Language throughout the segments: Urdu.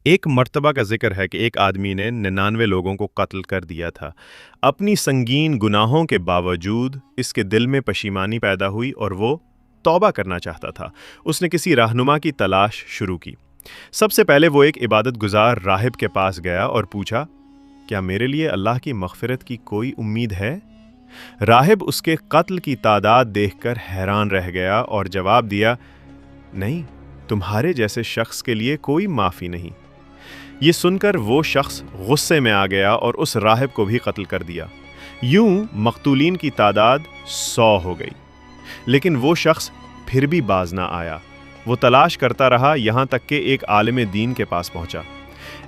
ایک مرتبہ کا ذکر ہے کہ ایک آدمی نے 99 لوگوں کو قتل کر دیا تھا۔ اپنی سنگین گناہوں کے باوجود اس کے دل میں پشیمانی پیدا ہوئی اور وہ توبہ کرنا چاہتا تھا۔ اس نے کسی رہنما کی تلاش شروع کی۔ سب سے پہلے وہ ایک عبادت گزار راہب کے پاس گیا اور پوچھا، کیا میرے لیے اللہ کی مغفرت کی کوئی امید ہے؟ راہب اس کے قتل کی تعداد دیکھ کر حیران رہ گیا اور جواب دیا، نہیں، تمہارے جیسے شخص کے لیے کوئی معافی نہیں۔ یہ سن کر وہ شخص غصے میں آ گیا اور اس راہب کو بھی قتل کر دیا۔ یوں مقتولین کی تعداد 100 ہو گئی، لیکن وہ شخص پھر بھی باز نہ آیا۔ وہ تلاش کرتا رہا یہاں تک کہ ایک عالم دین کے پاس پہنچا۔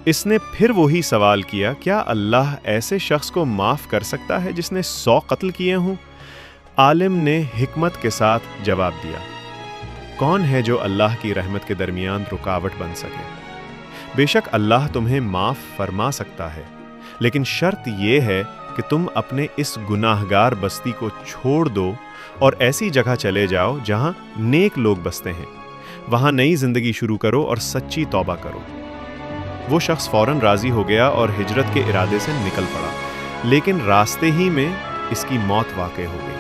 اس نے پھر وہی سوال کیا، کیا اللہ ایسے شخص کو معاف کر سکتا ہے جس نے 100 قتل کیے ہوں؟ عالم نے حکمت کے ساتھ جواب دیا، کون ہے جو اللہ کی رحمت کے درمیان رکاوٹ بن سکے؟ بے شک اللہ تمہیں معاف فرما سکتا ہے، لیکن شرط یہ ہے کہ تم اپنے اس گناہگار بستی کو چھوڑ دو اور ایسی جگہ چلے جاؤ جہاں نیک لوگ بستے ہیں، وہاں نئی زندگی شروع کرو اور سچی توبہ کرو۔ وہ شخص فوراً راضی ہو گیا اور ہجرت کے ارادے سے نکل پڑا، لیکن راستے ہی میں اس کی موت واقع ہو گئی۔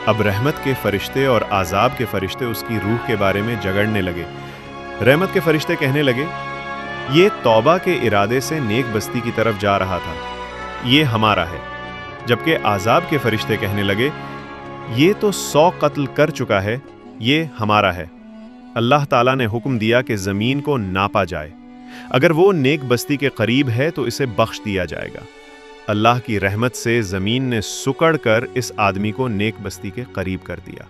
اب رحمت کے فرشتے اور عذاب کے فرشتے اس کی روح کے بارے میں جھگڑنے لگے۔ رحمت کے فرشتے کہنے لگے، یہ توبہ کے ارادے سے نیک بستی کی طرف جا رہا تھا، یہ ہمارا ہے۔ جبکہ عذاب کے فرشتے کہنے لگے، یہ تو 100 قتل کر چکا ہے، یہ ہمارا ہے۔ اللہ تعالیٰ نے حکم دیا کہ زمین کو ناپا جائے، اگر وہ نیک بستی کے قریب ہے تو اسے بخش دیا جائے گا۔ اللہ کی رحمت سے زمین نے سکڑ کر اس آدمی کو نیک بستی کے قریب کر دیا۔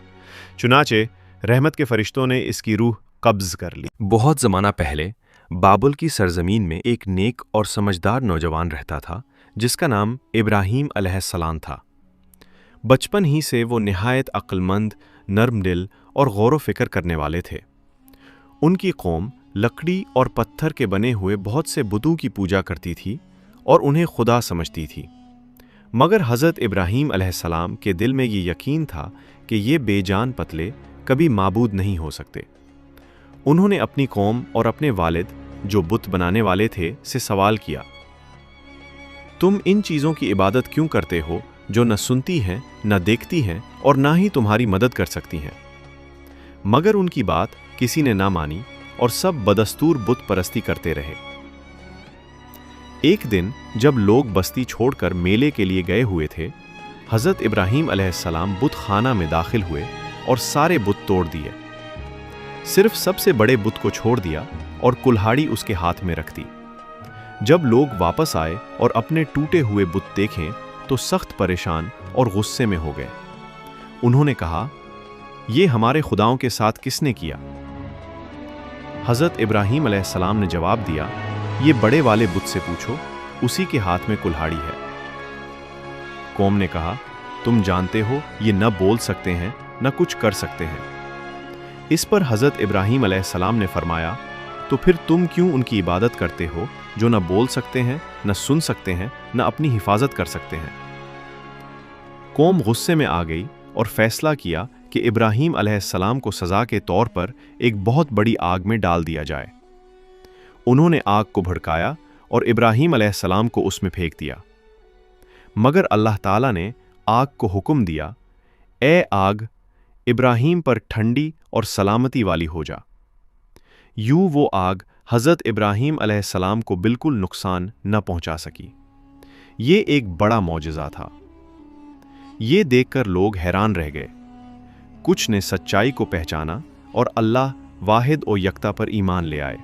چنانچہ رحمت کے فرشتوں نے اس کی روح قبض کر لی۔ بہت زمانہ پہلے بابل کی سرزمین میں ایک نیک اور سمجھدار نوجوان رہتا تھا جس کا نام ابراہیم علیہ السلام تھا۔ بچپن ہی سے وہ نہایت عقل مند، نرم دل اور غور و فکر کرنے والے تھے۔ ان کی قوم لکڑی اور پتھر کے بنے ہوئے بہت سے بتوں کی پوجا کرتی تھی اور انہیں خدا سمجھتی تھی، مگر حضرت ابراہیم علیہ السلام کے دل میں یہ یقین تھا کہ یہ بے جان پتلے کبھی معبود نہیں ہو سکتے۔ انہوں نے اپنی قوم اور اپنے والد جو بت بنانے والے تھے سے سوال کیا، تم ان چیزوں کی عبادت کیوں کرتے ہو جو نہ سنتی ہیں، نہ دیکھتی ہیں اور نہ ہی تمہاری مدد کر سکتی ہیں؟ مگر ان کی بات کسی نے نہ مانی اور سب بدستور بت پرستی کرتے رہے۔ ایک دن جب لوگ بستی چھوڑ کر میلے کے لیے گئے ہوئے تھے، حضرت ابراہیم علیہ السلام بت خانہ میں داخل ہوئے اور سارے بت توڑ دیے، صرف سب سے بڑے بت کو چھوڑ دیا اور کلہاڑی اس کے ہاتھ میں رکھ دی۔ جب لوگ واپس آئے اور اپنے ٹوٹے ہوئے بت دیکھیں تو سخت پریشان اور غصے میں ہو گئے۔ انہوں نے کہا، یہ ہمارے خداؤں کے ساتھ کس نے کیا؟ حضرت ابراہیم علیہ السلام نے جواب دیا، یہ بڑے والے بت سے پوچھو، اسی کے ہاتھ میں کلہاڑی ہے۔ قوم نے کہا، تم جانتے ہو یہ نہ بول سکتے ہیں نہ کچھ کر سکتے ہیں۔ اس پر حضرت ابراہیم علیہ السلام نے فرمایا، تو پھر تم کیوں ان کی عبادت کرتے ہو جو نہ بول سکتے ہیں، نہ سن سکتے ہیں، نہ اپنی حفاظت کر سکتے ہیں؟ قوم غصے میں آ گئی اور فیصلہ کیا کہ ابراہیم علیہ السلام کو سزا کے طور پر ایک بہت بڑی آگ میں ڈال دیا جائے۔ انہوں نے آگ کو بھڑکایا اور ابراہیم علیہ السلام کو اس میں پھینک دیا، مگر اللہ تعالیٰ نے آگ کو حکم دیا، اے آگ، ابراہیم پر ٹھنڈی اور سلامتی والی ہو جا۔ یوں وہ آگ حضرت ابراہیم علیہ السلام کو بالکل نقصان نہ پہنچا سکی۔ یہ ایک بڑا معجزہ تھا۔ یہ دیکھ کر لوگ حیران رہ گئے۔ کچھ نے سچائی کو پہچانا اور اللہ واحد و یکتا پر ایمان لے آئے۔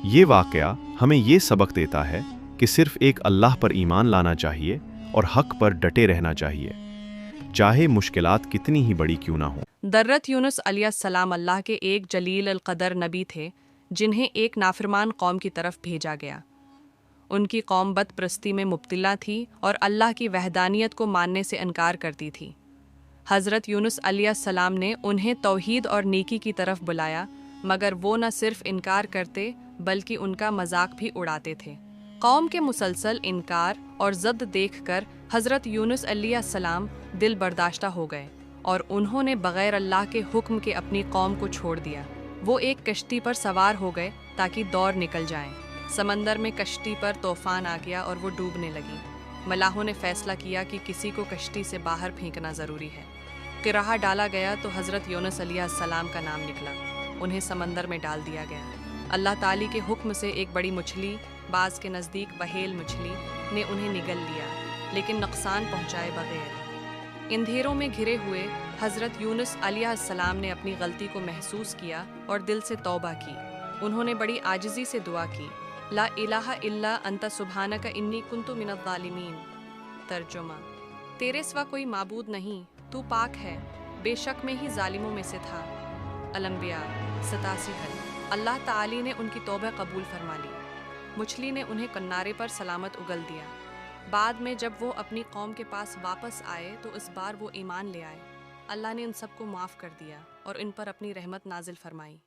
یہ واقعہ ہمیں یہ سبق دیتا ہے کہ صرف ایک اللہ پر ایمان لانا چاہیے اور حق پر ڈٹے رہنا چاہیے، چاہے مشکلات کتنی ہی بڑی کیوں نہ ہوں۔ درت یونس علیہ السلام اللہ کے ایک جلیل القدر نبی تھے جنہیں ایک نافرمان قوم کی طرف بھیجا گیا۔ ان کی قوم بت پرستی میں مبتلا تھی اور اللہ کی وحدانیت کو ماننے سے انکار کرتی تھی۔ حضرت یونس علیہ السلام نے انہیں توحید اور نیکی کی طرف بلایا، مگر وہ نہ صرف انکار کرتے بلکہ ان کا مذاق بھی اڑاتے تھے۔ قوم کے مسلسل انکار اور ضد دیکھ کر حضرت یونس علیہ السلام دل برداشتہ ہو گئے اور انہوں نے بغیر اللہ کے حکم کے اپنی قوم کو چھوڑ دیا۔ وہ ایک کشتی پر سوار ہو گئے تاکہ دوڑ نکل جائیں۔ سمندر میں کشتی پر طوفان آ گیا اور وہ ڈوبنے لگی۔ ملاحوں نے فیصلہ کیا کہ کسی کو کشتی سے باہر پھینکنا ضروری ہے۔ قرعہ ڈالا گیا تو حضرت یونس علیہ السلام کا نام نکلا۔ انہیں سمندر میں ڈال دیا گیا۔ اللہ تعالی کے حکم سے ایک بڑی مچھلی، بعض کے نزدیک وہیل مچھلی، نے انہیں نگل لیا، لیکن نقصان پہنچائے بغیر۔ اندھیروں میں گھرے ہوئے حضرت یونس علیہ السلام نے اپنی غلطی کو محسوس کیا اور دل سے توبہ کی۔ انہوں نے بڑی عاجزی سے دعا کی، لا الہ الا انت سبحانک انی کنت من الظالمین۔ ترجمہ: تیرے سوا کوئی معبود نہیں، تو پاک ہے، بے شک میں ہی ظالموں میں سے تھا۔ الانبیاء 87 حل۔ اللہ تعالی نے ان کی توبہ قبول فرما لی۔ مچھلی نے انہیں کنارے پر سلامت اگل دیا۔ بعد میں جب وہ اپنی قوم کے پاس واپس آئے تو اس بار وہ ایمان لے آئے۔ اللہ نے ان سب کو معاف کر دیا اور ان پر اپنی رحمت نازل فرمائی۔